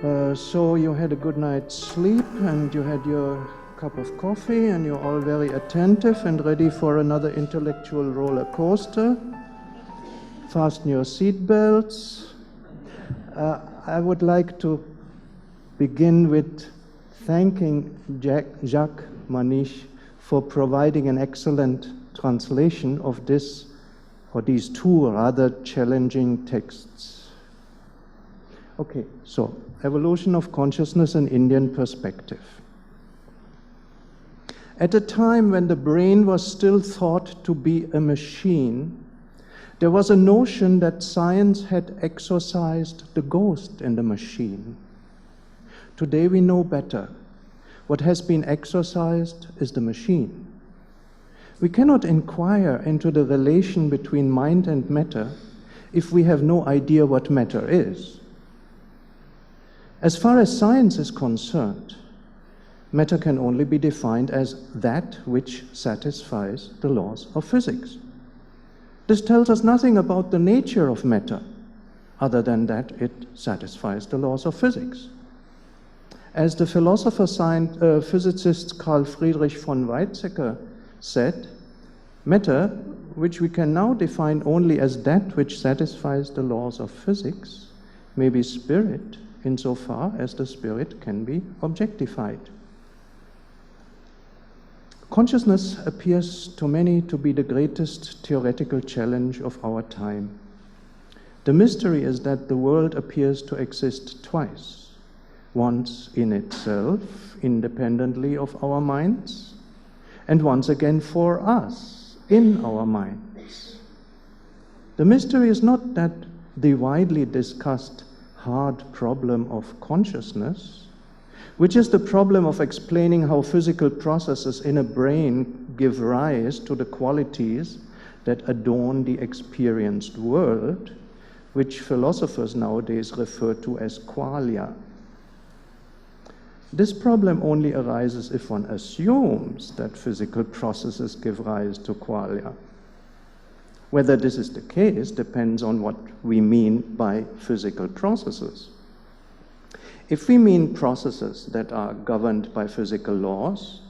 So you had a good night's sleep and you had your cup of coffee and you're all very attentive and ready for another intellectual roller coaster. Fasten your seatbelts. I would like to begin with thanking Jacques Maniche for providing an excellent translation of these two rather challenging texts. Okay, so evolution of consciousness in Indian perspective. At a time when the brain was still thought to be a machine, there was a notion that science had exorcised the ghost in the machine. Today we know better. What has been exorcised is the machine. We cannot inquire into the relation between mind and matter if we have no idea what matter is. As far as science is concerned, matter can only be defined as that which satisfies the laws of physics. This tells us nothing about the nature of matter, other than that it satisfies the laws of physics. As the physicist Carl Friedrich von Weizsäcker said, matter, which we can now define only as that which satisfies the laws of physics, may be spirit, insofar as the spirit can be objectified. Consciousness appears to many to be the greatest theoretical challenge of our time. The mystery is that the world appears to exist twice, once in itself, independently of our minds, and once again for us, in our minds. The mystery is not that the widely discussed hard problem of consciousness, which is the problem of explaining how physical processes in a brain give rise to the qualities that adorn the experienced world, which philosophers nowadays refer to as qualia. This problem only arises if one assumes that physical processes give rise to qualia. Whether this is the case depends on what we mean by physical processes. If we mean processes that are governed by physical laws,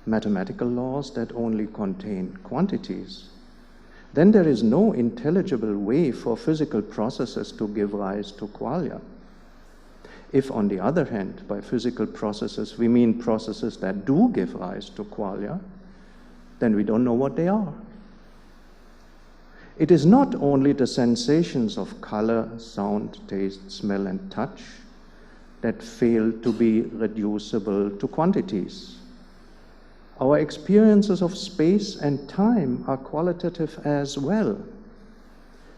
mathematical laws that only contain quantities, then there is no intelligible way for physical processes to give rise to qualia. If, on the other hand, by physical processes we mean processes that do give rise to qualia, then we don't know what they are. It is not only the sensations of color, sound, taste, smell, and touch that fail to be reducible to quantities. Our experiences of space and time are qualitative as well.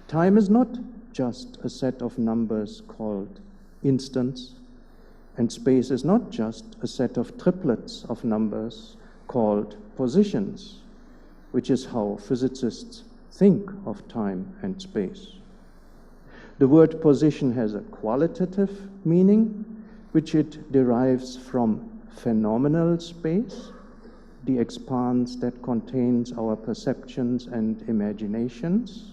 Time is not just a set of numbers called instants, and space is not just a set of triplets of numbers called positions, which is how physicists think of time and space. The word position has a qualitative meaning, which it derives from phenomenal space, the expanse that contains our perceptions and imaginations.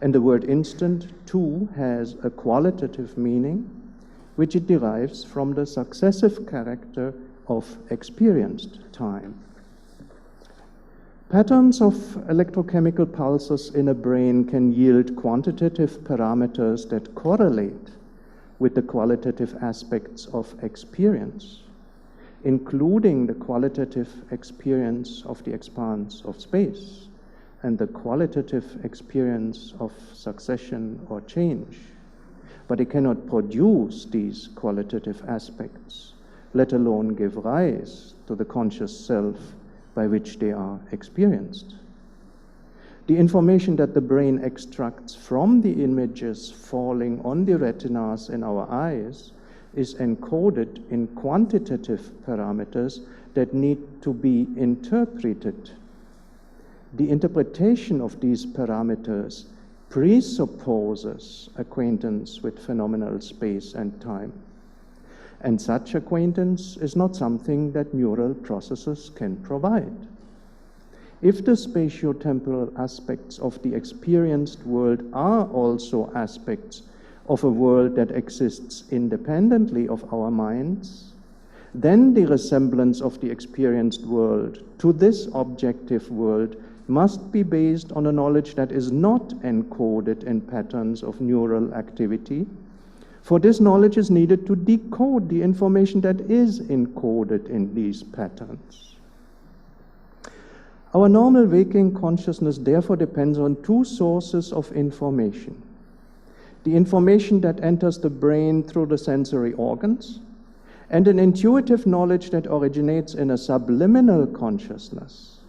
And the word instant, too, has a qualitative meaning, which it derives from the successive character of experienced time. Patterns of electrochemical pulses in a brain can yield quantitative parameters that correlate with the qualitative aspects of experience, including the qualitative experience of the expanse of space and the qualitative experience of succession or change. But it cannot produce these qualitative aspects, let alone give rise to the conscious self by which they are experienced. The information that the brain extracts from the images falling on the retinas in our eyes is encoded in quantitative parameters that need to be interpreted. The interpretation of these parameters presupposes acquaintance with phenomenal space and time. And such acquaintance is not something that neural processes can provide. If the spatiotemporal aspects of the experienced world are also aspects of a world that exists independently of our minds, then the resemblance of the experienced world to this objective world must be based on a knowledge that is not encoded in patterns of neural activity, for this knowledge is needed to decode the information that is encoded in these patterns. Our normal waking consciousness therefore depends on two sources of information: the information that enters the brain through the sensory organs, and an intuitive knowledge that originates in a subliminal consciousness,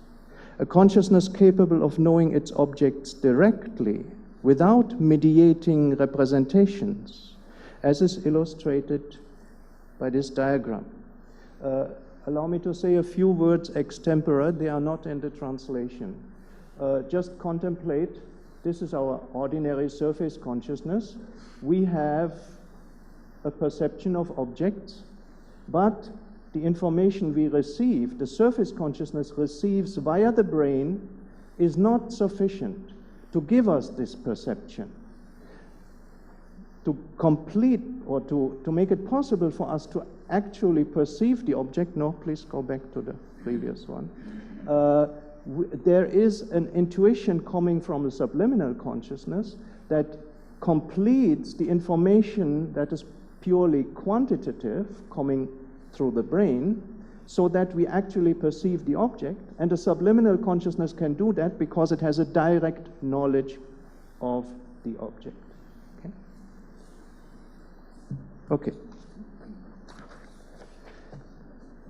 a consciousness capable of knowing its objects directly without mediating representations, as is illustrated by this diagram. Allow me to say a few words extempore. They are not in the translation. Just contemplate. This is our ordinary surface consciousness. We have a perception of objects, but the information we receive, the surface consciousness receives via the brain, is not sufficient to give us this perception. To complete or to make it possible for us to actually perceive the object, no, please go back to the previous one. There is an intuition coming from the subliminal consciousness that completes the information that is purely quantitative coming through the brain, so that we actually perceive the object. And the subliminal consciousness can do that because it has a direct knowledge of the object. Okay.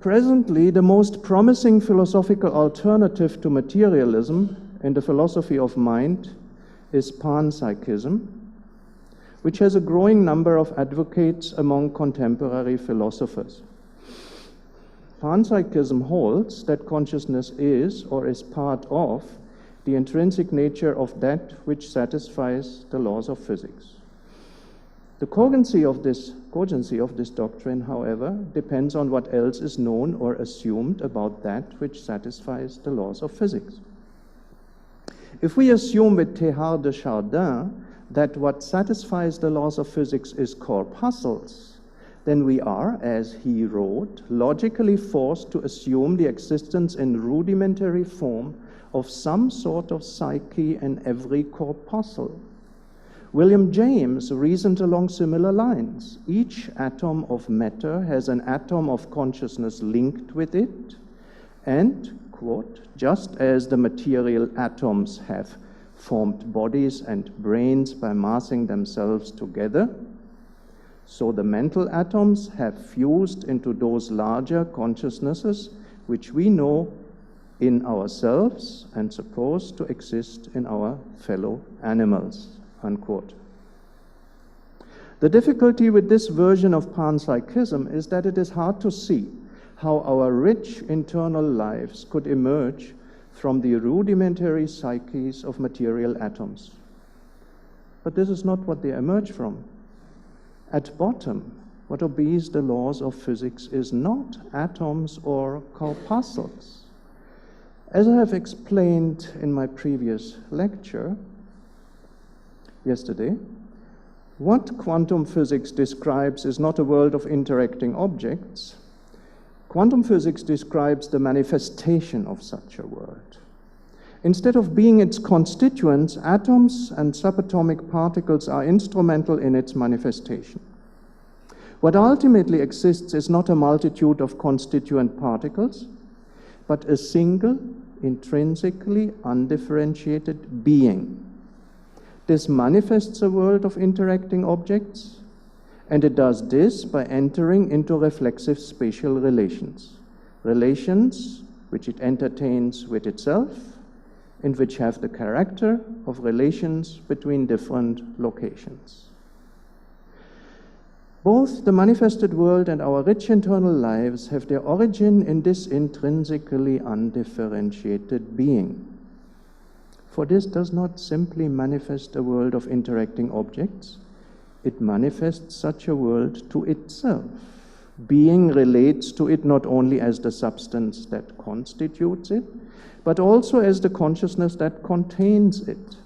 Presently, the most promising philosophical alternative to materialism in the philosophy of mind is panpsychism, which has a growing number of advocates among contemporary philosophers. Panpsychism holds that consciousness is or is part of the intrinsic nature of that which satisfies the laws of physics. The cogency of this doctrine, however, depends on what else is known or assumed about that which satisfies the laws of physics. If we assume with Teilhard de Chardin that what satisfies the laws of physics is corpuscles, then we are, as he wrote, logically forced to assume the existence in rudimentary form of some sort of psyche in every corpuscle. William James reasoned along similar lines. Each atom of matter has an atom of consciousness linked with it, and, quote, just as the material atoms have formed bodies and brains by massing themselves together, so the mental atoms have fused into those larger consciousnesses which we know in ourselves and suppose to exist in our fellow animals, unquote. The difficulty with this version of panpsychism is that it is hard to see how our rich internal lives could emerge from the rudimentary psyches of material atoms. But this is not what they emerge from. At bottom, what obeys the laws of physics is not atoms or corpuscles. As I have explained in my previous lecture yesterday, what quantum physics describes is not a world of interacting objects. Quantum physics describes the manifestation of such a world. Instead of being its constituents, atoms and subatomic particles are instrumental in its manifestation. What ultimately exists is not a multitude of constituent particles, but a single, intrinsically undifferentiated being. This manifests a world of interacting objects, and it does this by entering into reflexive spatial relations, relations which it entertains with itself, and which have the character of relations between different locations. Both the manifested world and our rich internal lives have their origin in this intrinsically undifferentiated being. For this does not simply manifest a world of interacting objects, it manifests such a world to itself. Being relates to it not only as the substance that constitutes it, but also as the consciousness that contains it.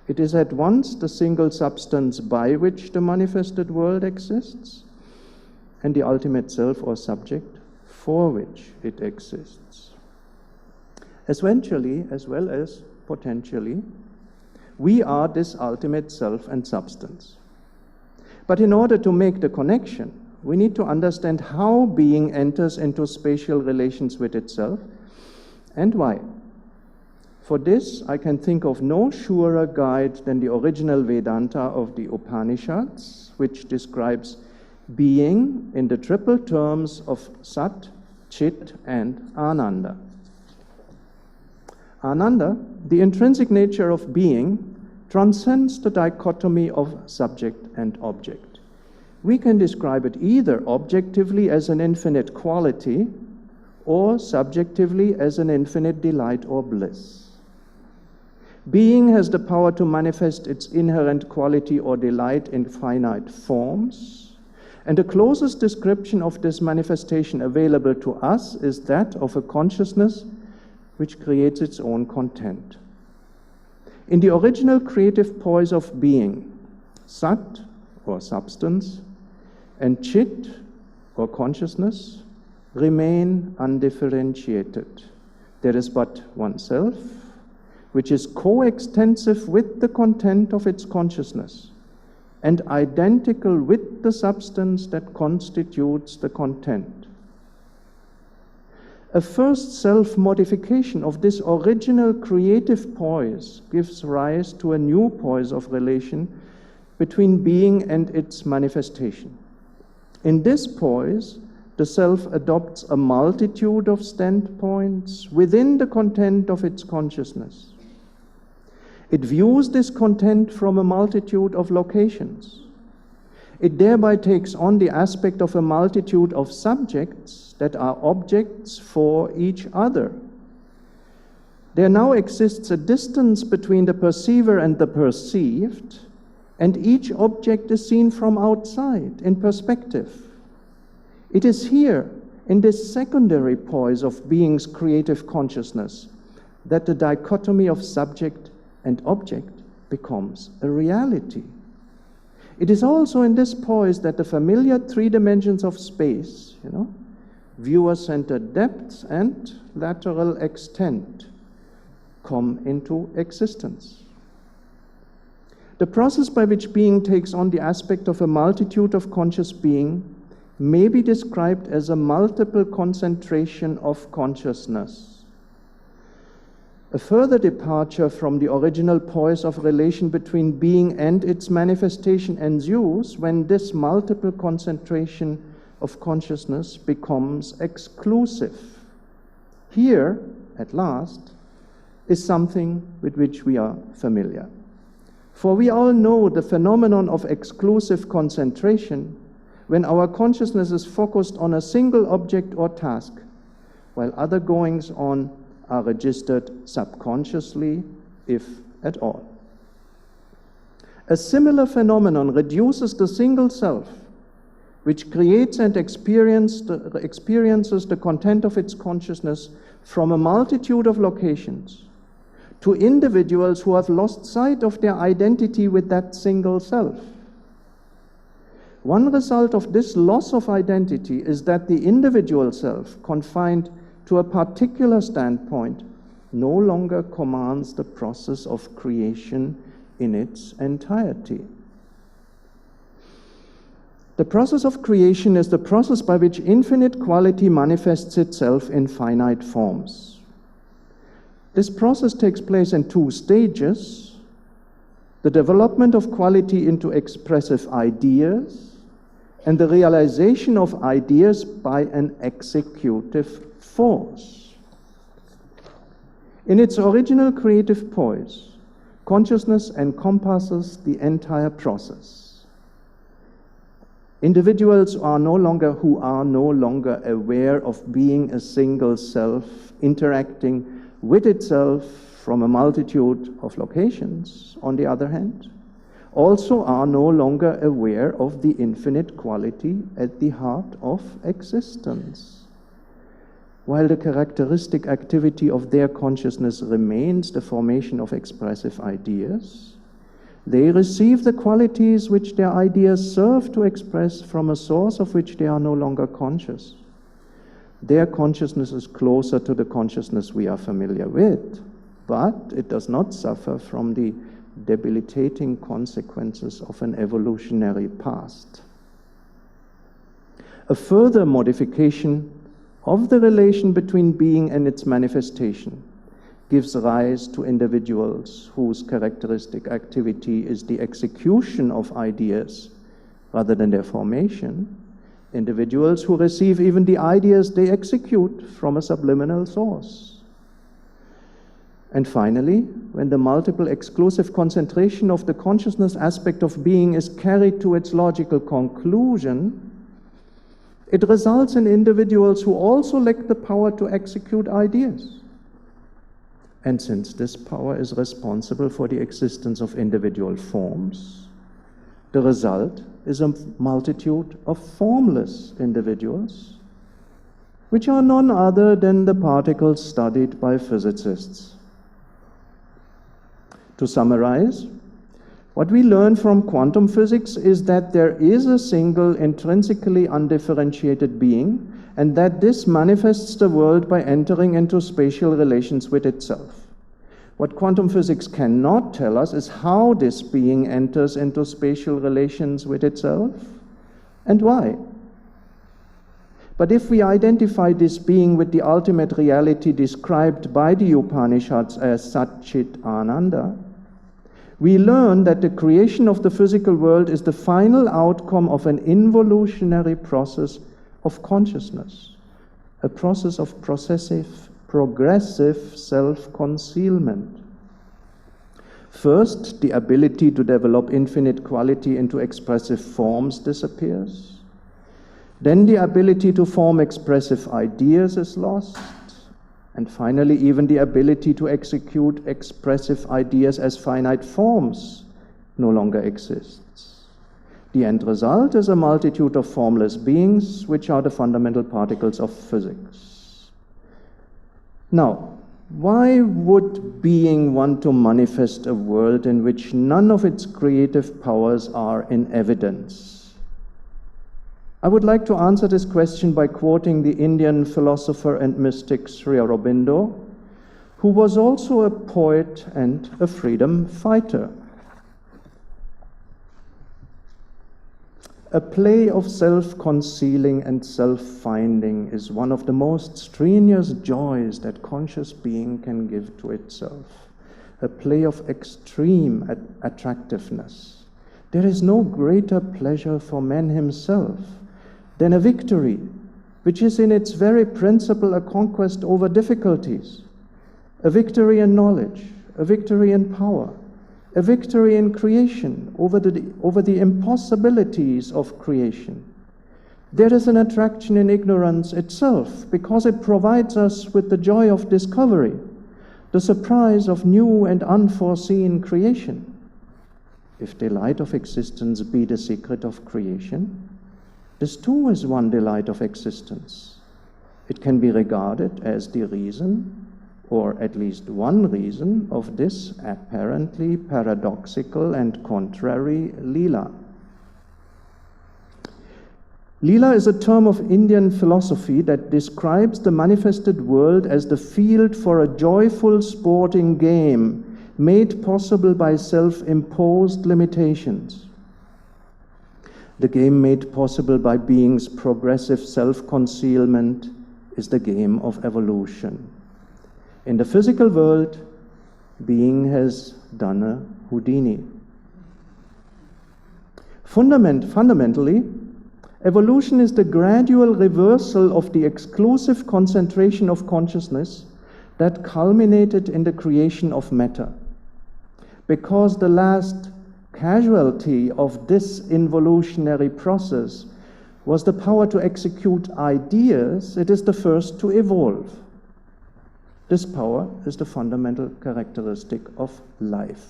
It is at once the single substance by which the manifested world exists and the ultimate self or subject for which it exists. Eventually, as well as potentially, we are this ultimate self and substance. But in order to make the connection, we need to understand how being enters into spatial relations with itself and why. For this, I can think of no surer guide than the original Vedanta of the Upanishads, which describes being in the triple terms of Sat, Chit, and Ananda. Ananda, the intrinsic nature of being, transcends the dichotomy of subject and object. We can describe it either objectively as an infinite quality or subjectively as an infinite delight or bliss. Being has the power to manifest its inherent quality or delight in finite forms, and the closest description of this manifestation available to us is that of a consciousness which creates its own content. In the original creative poise of being, Sat, or substance, and Chit, or consciousness, remain undifferentiated. There is but one self, which is coextensive with the content of its consciousness and identical with the substance that constitutes the content. A first self-modification of this original creative poise gives rise to a new poise of relation between being and its manifestation. In this poise, the self adopts a multitude of standpoints within the content of its consciousness. It views this content from a multitude of locations. It thereby takes on the aspect of a multitude of subjects that are objects for each other. There now exists a distance between the perceiver and the perceived, and each object is seen from outside, in perspective. It is here, in this secondary poise of being's creative consciousness, that the dichotomy of subject and object becomes a reality. It is also in this poise that the familiar three dimensions of space, viewer-centered depth and lateral extent, come into existence. The process by which being takes on the aspect of a multitude of conscious being may be described as a multiple concentration of consciousness. A further departure from the original poise of relation between being and its manifestation ensues when this multiple concentration of consciousness becomes exclusive. Here, at last, is something with which we are familiar. For we all know the phenomenon of exclusive concentration when our consciousness is focused on a single object or task, while other goings-on are registered subconsciously, if at all. A similar phenomenon reduces the single self, which creates and experiences the content of its consciousness from a multitude of locations, to individuals who have lost sight of their identity with that single self. One result of this loss of identity is that the individual self, confined to a particular standpoint, no longer commands the process of creation in its entirety. The process of creation is the process by which infinite quality manifests itself in finite forms. This process takes place in two stages: the development of quality into expressive ideas and the realization of ideas by an executive force. In its original creative poise, consciousness encompasses the entire process. Individuals who are no longer aware of being a single self interacting with itself from a multitude of locations, on the other hand, also are no longer aware of the infinite quality at the heart of existence. While the characteristic activity of their consciousness remains the formation of expressive ideas, They receive the qualities which their ideas serve to express from a source of which they are no longer conscious. Their consciousness is closer to the consciousness we are familiar with, but it does not suffer from the debilitating consequences of an evolutionary past. A further modification of the relation between being and its manifestation gives rise to individuals whose characteristic activity is the execution of ideas rather than their formation, individuals who receive even the ideas they execute from a subliminal source. And finally, when the multiple exclusive concentration of the consciousness aspect of being is carried to its logical conclusion, it results in individuals who also lack the power to execute ideas. And since this power is responsible for the existence of individual forms, the result is a multitude of formless individuals, which are none other than the particles studied by physicists. To summarize, what we learn from quantum physics is that there is a single intrinsically undifferentiated being, and that this manifests the world by entering into spatial relations with itself. What quantum physics cannot tell us is how this being enters into spatial relations with itself and why. But if we identify this being with the ultimate reality described by the Upanishads as Satchit Ananda, we learn that the creation of the physical world is the final outcome of an involutionary process of consciousness, a process of progressive self-concealment. First, the ability to develop infinite quality into expressive forms disappears. Then the ability to form expressive ideas is lost. And finally, even the ability to execute expressive ideas as finite forms no longer exists. The end result is a multitude of formless beings, which are the fundamental particles of physics. Now, why would being want to manifest a world in which none of its creative powers are in evidence? I would like to answer this question by quoting the Indian philosopher and mystic Sri Aurobindo, who was also a poet and a freedom fighter. A play of self-concealing and self-finding is one of the most strenuous joys that conscious being can give to itself. A play of extreme attractiveness. There is no greater pleasure for man himself than a victory, which is in its very principle a conquest over difficulties, a victory in knowledge, a victory in power, a victory in creation over the impossibilities of creation. There is an attraction in ignorance itself because it provides us with the joy of discovery, the surprise of new and unforeseen creation. If delight of existence be the secret of creation, this too is one delight of existence. It can be regarded as the reason, or at least one reason, of this apparently paradoxical and contrary Leela. Leela is a term of Indian philosophy that describes the manifested world as the field for a joyful sporting game made possible by self-imposed limitations. The game made possible by being's progressive self-concealment is the game of evolution. In the physical world, being has done a Houdini. Fundamentally, evolution is the gradual reversal of the exclusive concentration of consciousness that culminated in the creation of matter. Because the last casualty of this involutionary process was the power to execute ideas, it is the first to evolve. This power is the fundamental characteristic of life.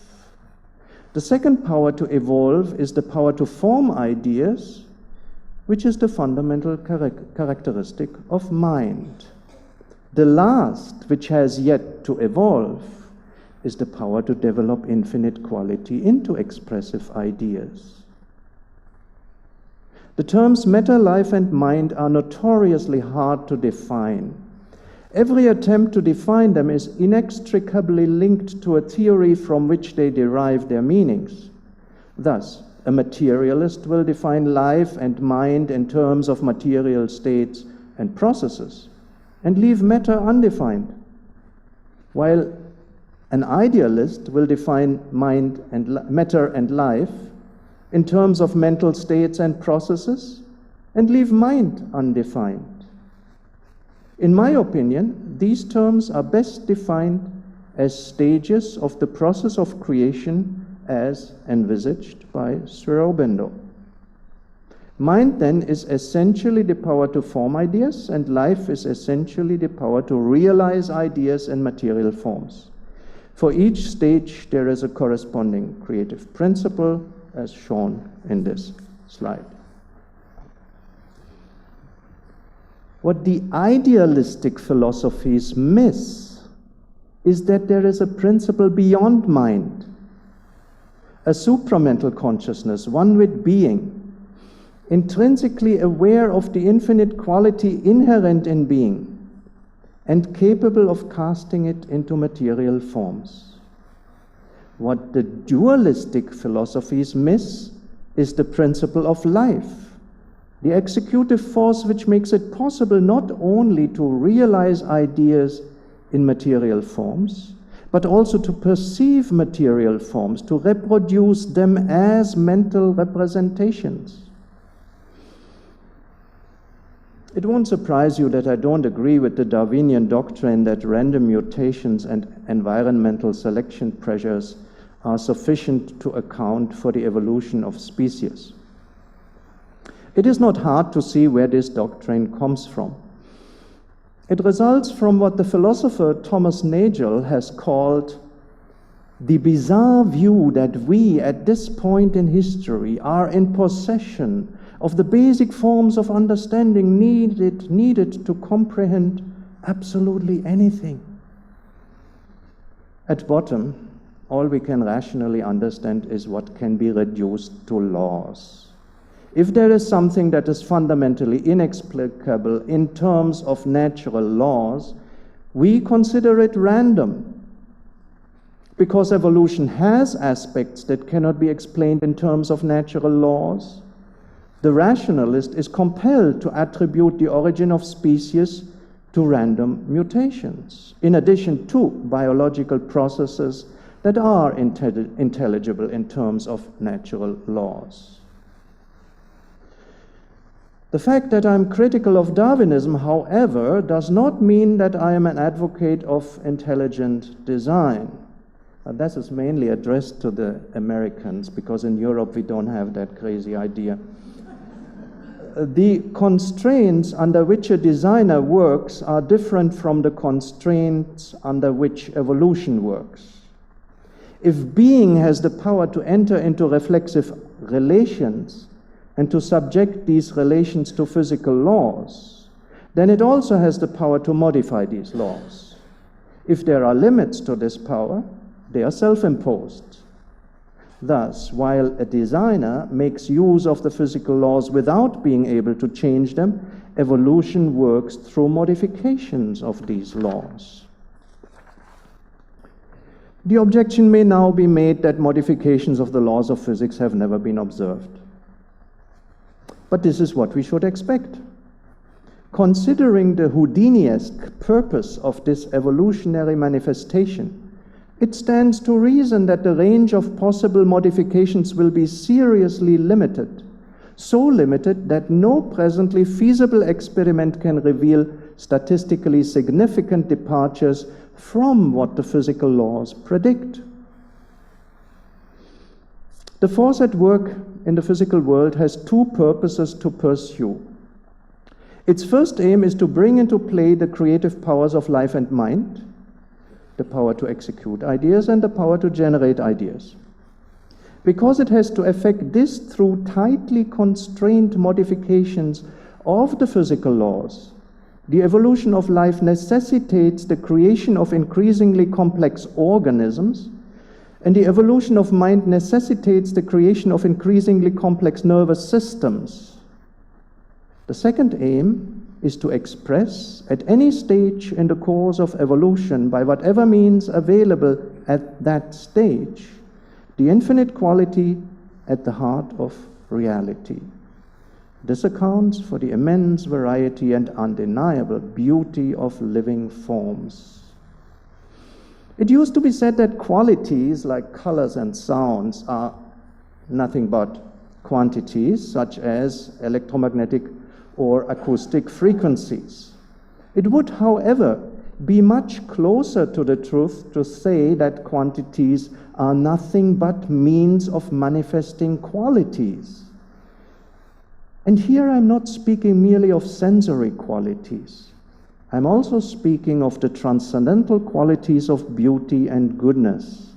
The second power to evolve is the power to form ideas, which is the fundamental characteristic of mind. The last, which has yet to evolve, is the power to develop infinite quality into expressive ideas. The terms matter, life, and mind are notoriously hard to define. Every attempt to define them is inextricably linked to a theory from which they derive their meanings. Thus, a materialist will define life and mind in terms of material states and processes, and leave matter undefined, while an idealist will define mind and matter and life in terms of mental states and processes, and leave mind undefined. In my opinion, these terms are best defined as stages of the process of creation as envisaged by Sri Aurobindo. Mind, then, is essentially the power to form ideas, and life is essentially the power to realize ideas in material forms. For each stage, there is a corresponding creative principle, as shown in this slide. What the idealistic philosophies miss is that there is a principle beyond mind, a supramental consciousness, one with being, intrinsically aware of the infinite quality inherent in being, and capable of casting it into material forms. What the dualistic philosophies miss is the principle of life, the executive force which makes it possible not only to realize ideas in material forms, but also to perceive material forms, to reproduce them as mental representations. It won't surprise you that I don't agree with the Darwinian doctrine that random mutations and environmental selection pressures are sufficient to account for the evolution of species. It is not hard to see where this doctrine comes from. It results from what the philosopher Thomas Nagel has called the bizarre view that we, at this point in history, are in possession of the basic forms of understanding needed to comprehend absolutely anything. At bottom, all we can rationally understand is what can be reduced to laws. If there is something that is fundamentally inexplicable in terms of natural laws, we consider it random, because evolution has aspects that cannot be explained in terms of natural laws. The rationalist is compelled to attribute the origin of species to random mutations, in addition to biological processes that are intelligible in terms of natural laws. The fact that I'm critical of Darwinism, however, does not mean that I am an advocate of intelligent design. This is mainly addressed to the Americans, because in Europe we don't have that crazy idea. The constraints under which a designer works are different from the constraints under which evolution works. If being has the power to enter into reflexive relations and to subject these relations to physical laws, then it also has the power to modify these laws. If there are limits to this power, they are self-imposed. Thus, while a designer makes use of the physical laws without being able to change them, evolution works through modifications of these laws. The objection may now be made that modifications of the laws of physics have never been observed. But this is what we should expect. Considering the Houdini-esque purpose of this evolutionary manifestation, it stands to reason that the range of possible modifications will be seriously limited, so limited that no presently feasible experiment can reveal statistically significant departures from what the physical laws predict. The force at work in the physical world has two purposes to pursue. Its first aim is to bring into play the creative powers of life and mind, the power to execute ideas and the power to generate ideas. Because it has to effect this through tightly constrained modifications of the physical laws, The evolution of life necessitates the creation of increasingly complex organisms, and the evolution of mind necessitates the creation of increasingly complex nervous systems. The second aim is to express at any stage in the course of evolution, by whatever means available at that stage, the infinite quality at the heart of reality. This accounts for the immense variety and undeniable beauty of living forms. It used to be said that qualities like colors and sounds are nothing but quantities, such as electromagnetic or acoustic frequencies. It would, however, be much closer to the truth to say that quantities are nothing but means of manifesting qualities. And here I'm not speaking merely of sensory qualities. I'm also speaking of the transcendental qualities of beauty and goodness.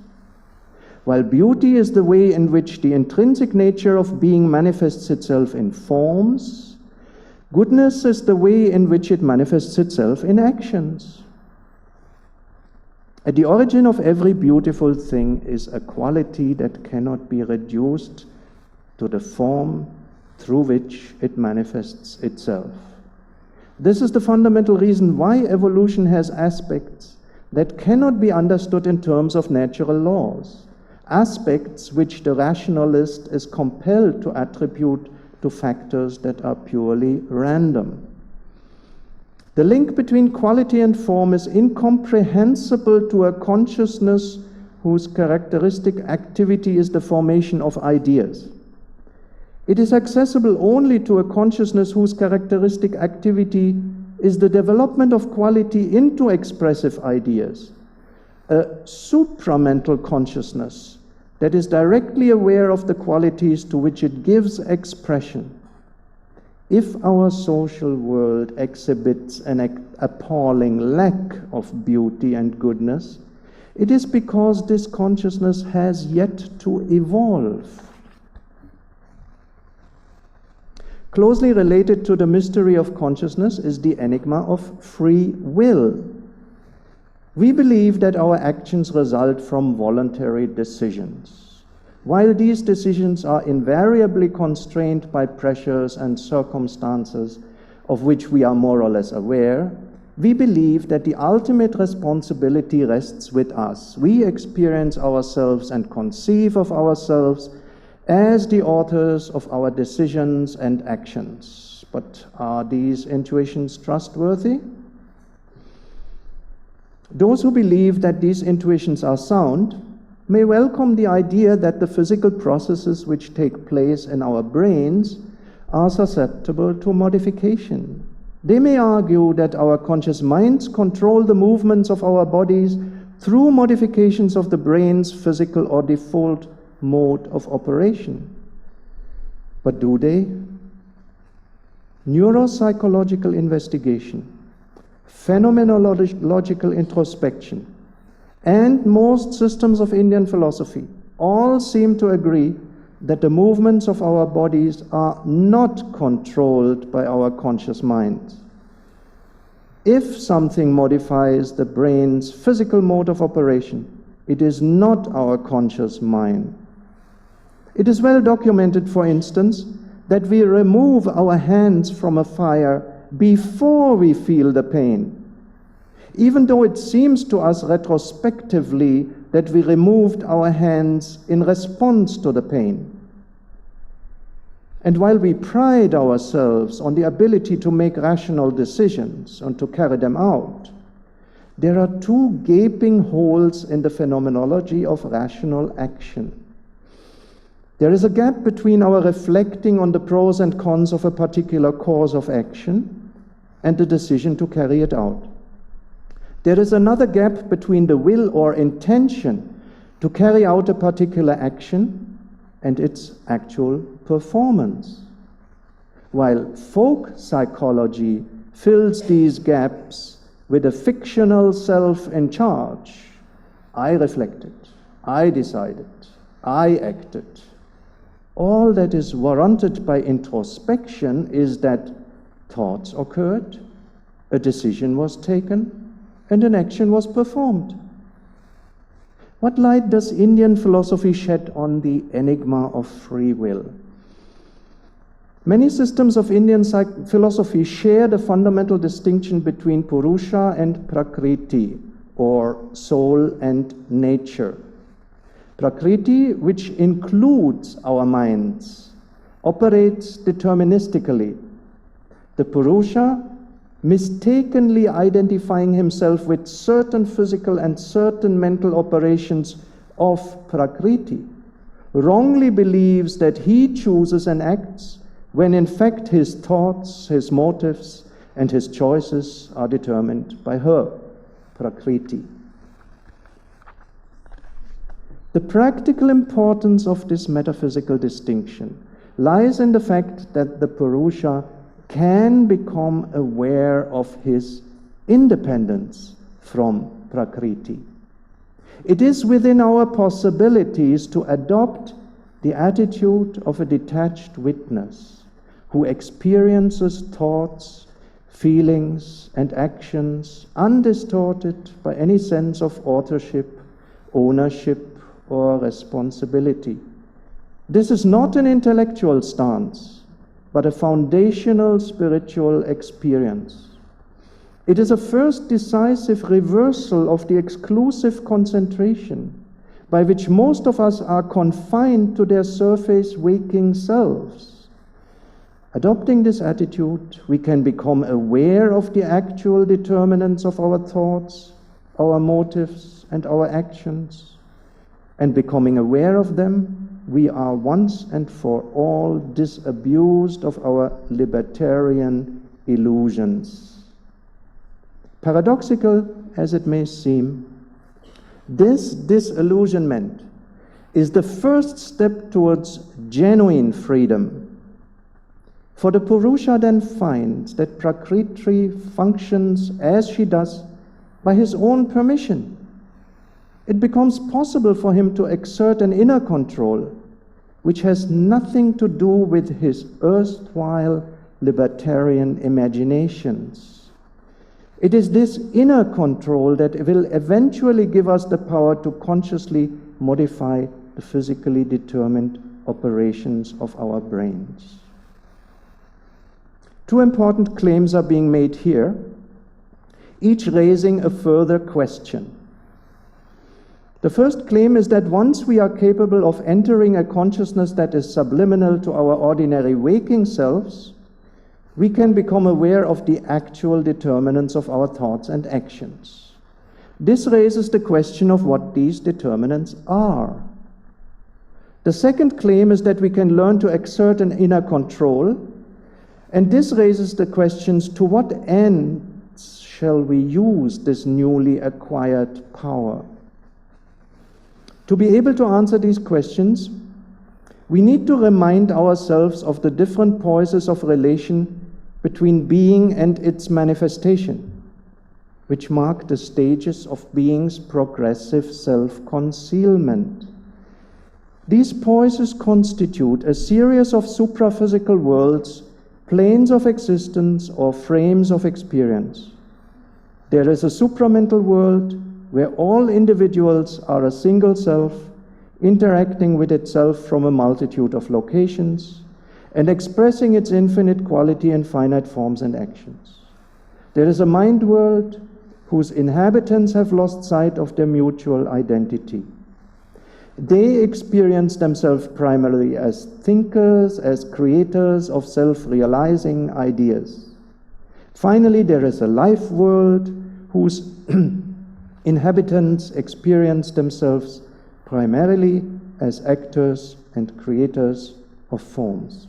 While beauty is the way in which the intrinsic nature of being manifests itself in forms, goodness is the way in which it manifests itself in actions. At the origin of every beautiful thing is a quality that cannot be reduced to the form through which it manifests itself. This is the fundamental reason why evolution has aspects that cannot be understood in terms of natural laws, aspects which the rationalist is compelled to attribute to factors that are purely random. The link between quality and form is incomprehensible to a consciousness whose characteristic activity is the formation of ideas. It is accessible only to a consciousness whose characteristic activity is the development of quality into expressive ideas, a supramental consciousness that is directly aware of the qualities to which it gives expression. If our social world exhibits an appalling lack of beauty and goodness, it is because this consciousness has yet to evolve. Closely related to the mystery of consciousness is the enigma of free will. We believe that our actions result from voluntary decisions. While these decisions are invariably constrained by pressures and circumstances of which we are more or less aware, we believe that the ultimate responsibility rests with us. We experience ourselves and conceive of ourselves as the authors of our decisions and actions. But are these intuitions trustworthy? Those who believe that these intuitions are sound may welcome the idea that the physical processes which take place in our brains are susceptible to modification. They may argue that our conscious minds control the movements of our bodies through modifications of the brain's physical or default mode of operation. But do they? Neuropsychological investigation, phenomenological introspection, and most systems of Indian philosophy all seem to agree that the movements of our bodies are not controlled by our conscious minds. If something modifies the brain's physical mode of operation, it is not our conscious mind. It is well documented, for instance, that we remove our hands from a fire before we feel the pain, even though it seems to us retrospectively that we removed our hands in response to the pain. And while we pride ourselves on the ability to make rational decisions and to carry them out, there are two gaping holes in the phenomenology of rational action. There is a gap between our reflecting on the pros and cons of a particular course of action and the decision to carry it out. There is another gap between the will or intention to carry out a particular action and its actual performance. While folk psychology fills these gaps with a fictional self in charge, I reflected, I decided, I acted. All that is warranted by introspection is that thoughts occurred, a decision was taken, and an action was performed. What light does Indian philosophy shed on the enigma of free will? Many systems of Indian philosophy share the fundamental distinction between Purusha and Prakriti, or soul and nature. Prakriti, which includes our minds, operates deterministically. The Purusha, mistakenly identifying himself with certain physical and certain mental operations of Prakriti, wrongly believes that he chooses and acts when in fact his thoughts, his motives, and his choices are determined by her, Prakriti. The practical importance of this metaphysical distinction lies in the fact that the Purusha can become aware of his independence from Prakriti. It is within our possibilities to adopt the attitude of a detached witness who experiences thoughts, feelings, and actions undistorted by any sense of authorship, ownership, or responsibility. This is not an intellectual stance, but a foundational spiritual experience. It is a first decisive reversal of the exclusive concentration by which most of us are confined to their surface waking selves. Adopting this attitude, we can become aware of the actual determinants of our thoughts, our motives, and our actions. And becoming aware of them, we are once and for all disabused of our libertarian illusions. Paradoxical as it may seem, this disillusionment is the first step towards genuine freedom. For the Purusha then finds that Prakriti functions as she does by his own permission. It becomes possible for him to exert an inner control which has nothing to do with his erstwhile libertarian imaginations. It is this inner control that will eventually give us the power to consciously modify the physically determined operations of our brains. Two important claims are being made here, each raising a further question. The first claim is that once we are capable of entering a consciousness that is subliminal to our ordinary waking selves, we can become aware of the actual determinants of our thoughts and actions. This raises the question of what these determinants are. The second claim is that we can learn to exert an inner control, and this raises the questions: to what ends shall we use this newly acquired power? To be able to answer these questions, we need to remind ourselves of the different poises of relation between being and its manifestation, which mark the stages of being's progressive self-concealment. These poises constitute a series of supraphysical worlds, planes of existence, or frames of experience. There is a supramental world, where all individuals are a single self, interacting with itself from a multitude of locations, and expressing its infinite quality in finite forms and actions. There is a mind world whose inhabitants have lost sight of their mutual identity. They experience themselves primarily as thinkers, as creators of self-realizing ideas. Finally, there is a life world whose inhabitants experience themselves primarily as actors and creators of forms.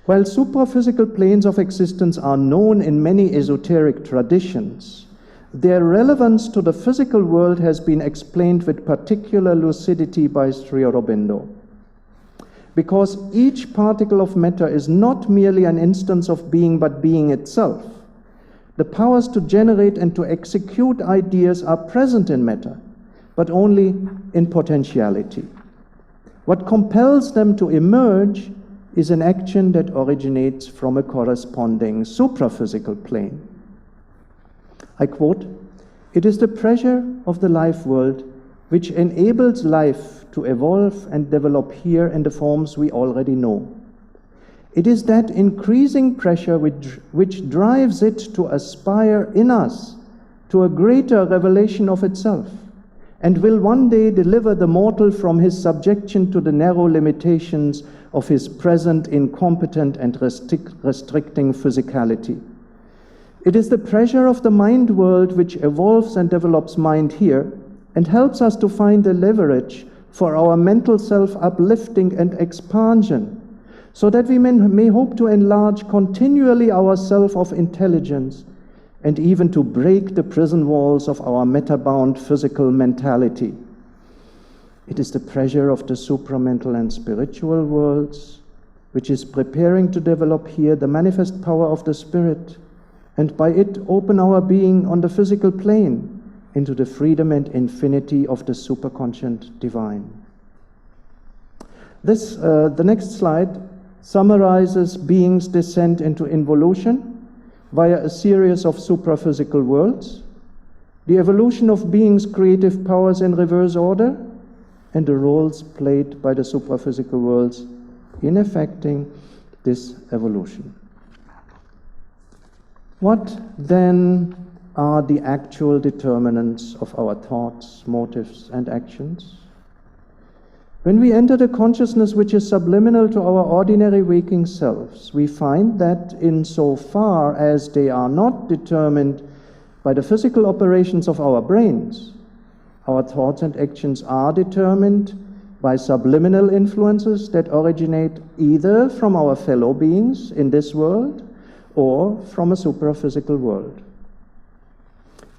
While supraphysical planes of existence are known in many esoteric traditions, their relevance to the physical world has been explained with particular lucidity by Sri Aurobindo. Because each particle of matter is not merely an instance of being, but being itself. The powers to generate and to execute ideas are present in matter, but only in potentiality. What compels them to emerge is an action that originates from a corresponding supraphysical plane. I quote, "It is the pressure of the life world which enables life to evolve and develop here in the forms we already know. It is that increasing pressure which drives it to aspire in us to a greater revelation of itself, and will one day deliver the mortal from his subjection to the narrow limitations of his present incompetent and restricting physicality. It is the pressure of the mind world which evolves and develops mind here and helps us to find a leverage for our mental self-uplifting and expansion, so that we may hope to enlarge continually our self of intelligence and even to break the prison walls of our meta-bound physical mentality. It is the pressure of the supramental and spiritual worlds which is preparing to develop here the manifest power of the Spirit, and by it open our being on the physical plane into the freedom and infinity of the superconscient divine." The next slide summarizes being's descent into involution via a series of supraphysical worlds, the evolution of being's creative powers in reverse order, and the roles played by the supraphysical worlds in effecting this evolution. What then are the actual determinants of our thoughts, motives, and actions? When we enter the consciousness which is subliminal to our ordinary waking selves, we find that insofar as they are not determined by the physical operations of our brains, our thoughts and actions are determined by subliminal influences that originate either from our fellow beings in this world or from a supraphysical world.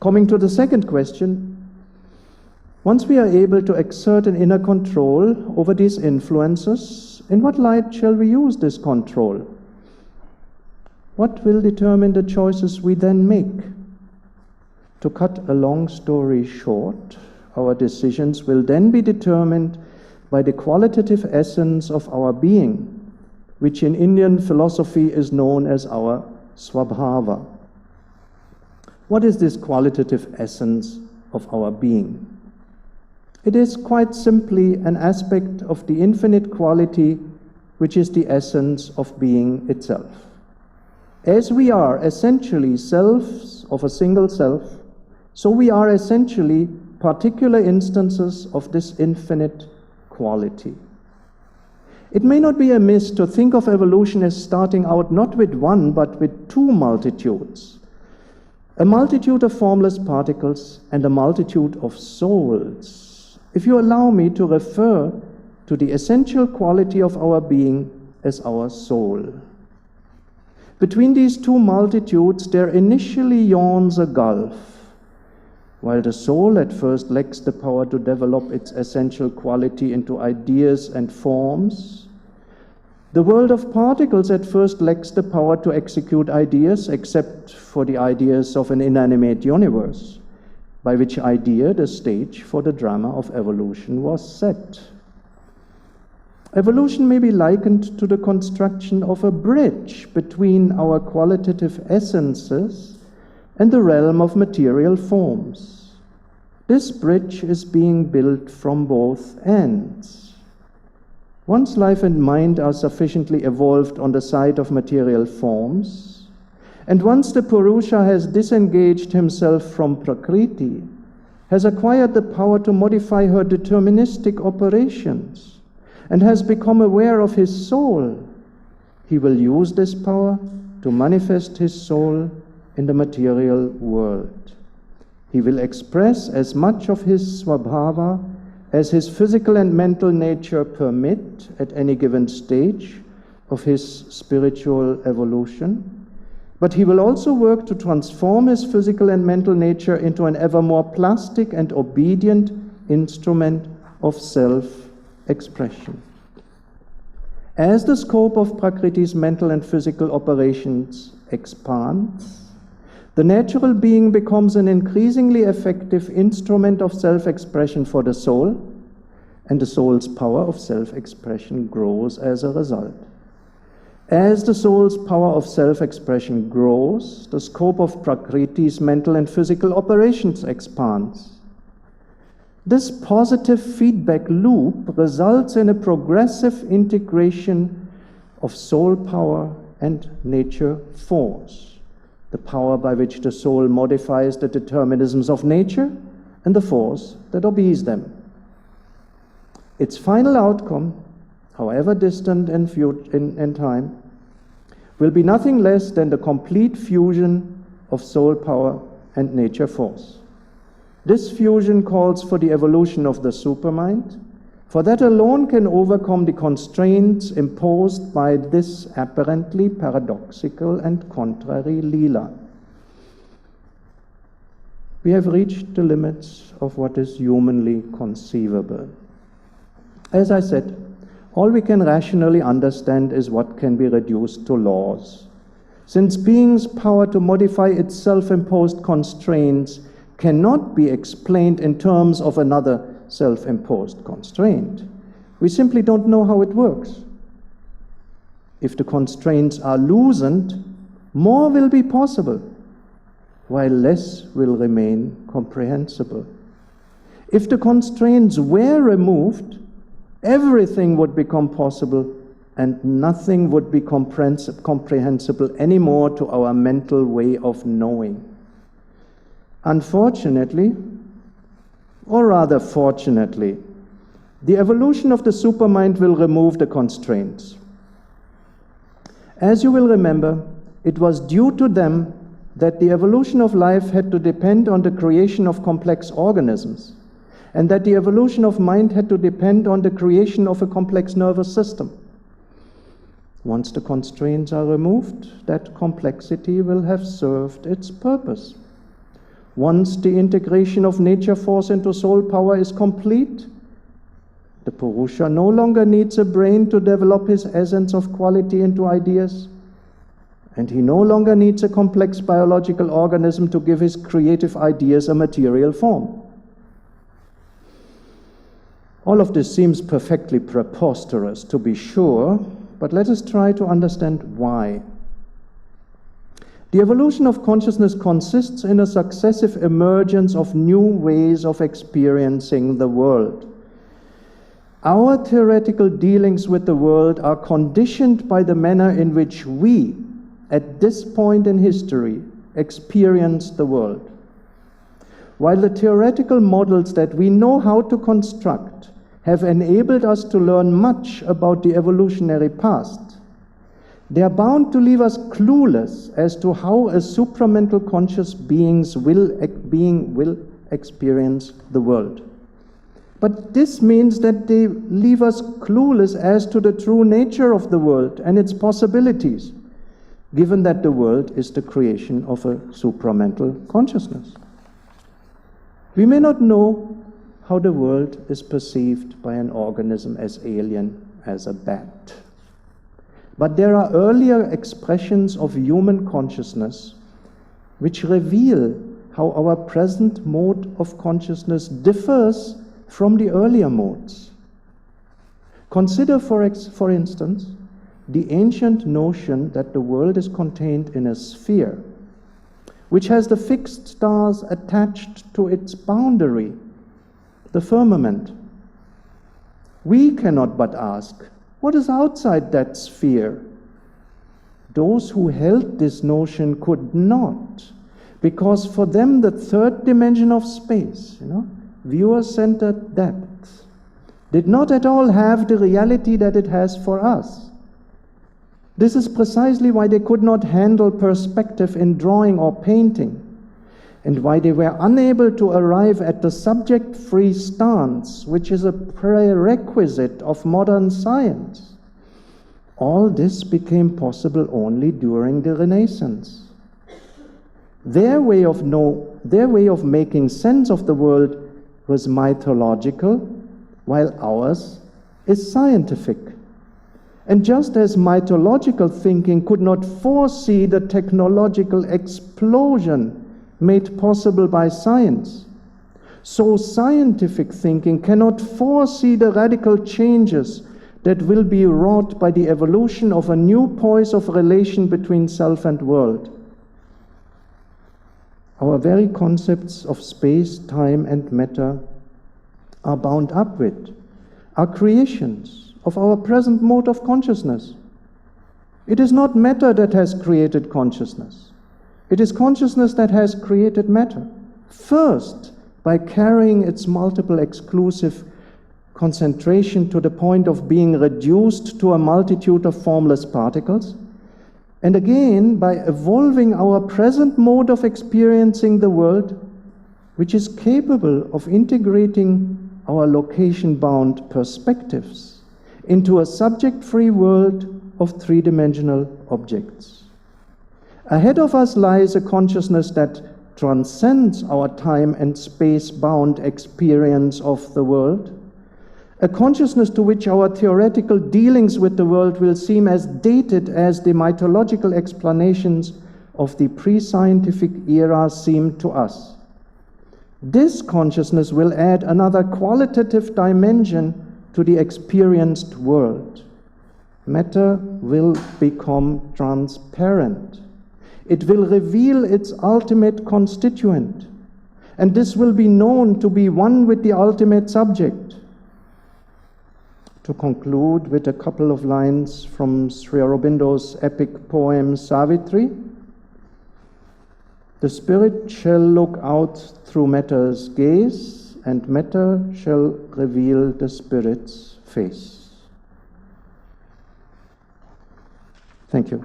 Coming to the second question, once we are able to exert an inner control over these influences, in what light shall we use this control? What will determine the choices we then make? To cut a long story short, our decisions will then be determined by the qualitative essence of our being, which in Indian philosophy is known as our swabhava. What is this qualitative essence of our being? It is quite simply an aspect of the infinite quality which is the essence of being itself. As we are essentially selves of a single self, so we are essentially particular instances of this infinite quality. It may not be amiss to think of evolution as starting out not with one but with two multitudes, a multitude of formless particles and a multitude of souls. If you allow me to refer to the essential quality of our being as our soul. Between these two multitudes there initially yawns a gulf. While the soul at first lacks the power to develop its essential quality into ideas and forms, the world of particles at first lacks the power to execute ideas except for the ideas of an inanimate universe, by which idea the stage for the drama of evolution was set. Evolution may be likened to the construction of a bridge between our qualitative essences and the realm of material forms. This bridge is being built from both ends. Once life and mind are sufficiently evolved on the side of material forms, and once the Purusha has disengaged himself from Prakriti, has acquired the power to modify her deterministic operations, and has become aware of his soul, he will use this power to manifest his soul in the material world. He will express as much of his swabhava as his physical and mental nature permit at any given stage of his spiritual evolution. But he will also work to transform his physical and mental nature into an ever more plastic and obedient instrument of self-expression. As the scope of Prakriti's mental and physical operations expands, the natural being becomes an increasingly effective instrument of self-expression for the soul, and the soul's power of self-expression grows as a result. As the soul's power of self-expression grows, the scope of Prakriti's mental and physical operations expands. This positive feedback loop results in a progressive integration of soul power and nature force, the power by which the soul modifies the determinisms of nature and the force that obeys them. Its final outcome, however distant in time, will be nothing less than the complete fusion of soul power and nature force. This fusion calls for the evolution of the supermind, for that alone can overcome the constraints imposed by this apparently paradoxical and contrary Leela. We have reached the limits of what is humanly conceivable. As I said, all we can rationally understand is what can be reduced to laws. Since being's power to modify its self-imposed constraints cannot be explained in terms of another self-imposed constraint, we simply don't know how it works. If the constraints are loosened, more will be possible, while less will remain comprehensible. If the constraints were removed, everything would become possible and nothing would be comprehensible anymore to our mental way of knowing. Unfortunately, or rather fortunately, the evolution of the supermind will remove the constraints. As you will remember, it was due to them that the evolution of life had to depend on the creation of complex organisms, and that the evolution of mind had to depend on the creation of a complex nervous system. Once the constraints are removed, that complexity will have served its purpose. Once the integration of nature force into soul power is complete, the Purusha no longer needs a brain to develop his essence of quality into ideas, and he no longer needs a complex biological organism to give his creative ideas a material form. All of this seems perfectly preposterous, to be sure, but let us try to understand why. The evolution of consciousness consists in a successive emergence of new ways of experiencing the world. Our theoretical dealings with the world are conditioned by the manner in which we, at this point in history, experience the world. While the theoretical models that we know how to construct have enabled us to learn much about the evolutionary past, they are bound to leave us clueless as to how a supramental conscious being will experience the world. But this means that they leave us clueless as to the true nature of the world and its possibilities, given that the world is the creation of a supramental consciousness. We may not know how the world is perceived by an organism as alien as a bat. But there are earlier expressions of human consciousness which reveal how our present mode of consciousness differs from the earlier modes. Consider, for instance, the ancient notion that the world is contained in a sphere, which has the fixed stars attached to its boundary, the firmament. We cannot but ask, what is outside that sphere? Those who held this notion could not, because for them the third dimension of space, viewer-centered depth, did not at all have the reality that it has for us. This is precisely why they could not handle perspective in drawing or painting, and why they were unable to arrive at the subject-free stance, which is a prerequisite of modern science. All this became possible only during the Renaissance. Their way of making sense of the world was mythological, while ours is scientific. And just as mythological thinking could not foresee the technological explosion made possible by science, so scientific thinking cannot foresee the radical changes that will be wrought by the evolution of a new poise of relation between self and world. Our very concepts of space, time, and matter are bound up with, are creations of our present mode of consciousness. It is not matter that has created consciousness. It is consciousness that has created matter. First, by carrying its multiple exclusive concentration to the point of being reduced to a multitude of formless particles, and again by evolving our present mode of experiencing the world, which is capable of integrating our location-bound perspectives into a subject-free world of three-dimensional objects. Ahead of us lies a consciousness that transcends our time and space-bound experience of the world, a consciousness to which our theoretical dealings with the world will seem as dated as the mythological explanations of the pre-scientific era seem to us. This consciousness will add another qualitative dimension to the experienced world. Matter will become transparent. It will reveal its ultimate constituent, and this will be known to be one with the ultimate subject. To conclude with a couple of lines from Sri Aurobindo's epic poem Savitri, the spirit shall look out through matter's gaze, and matter shall reveal the spirit's face. Thank you.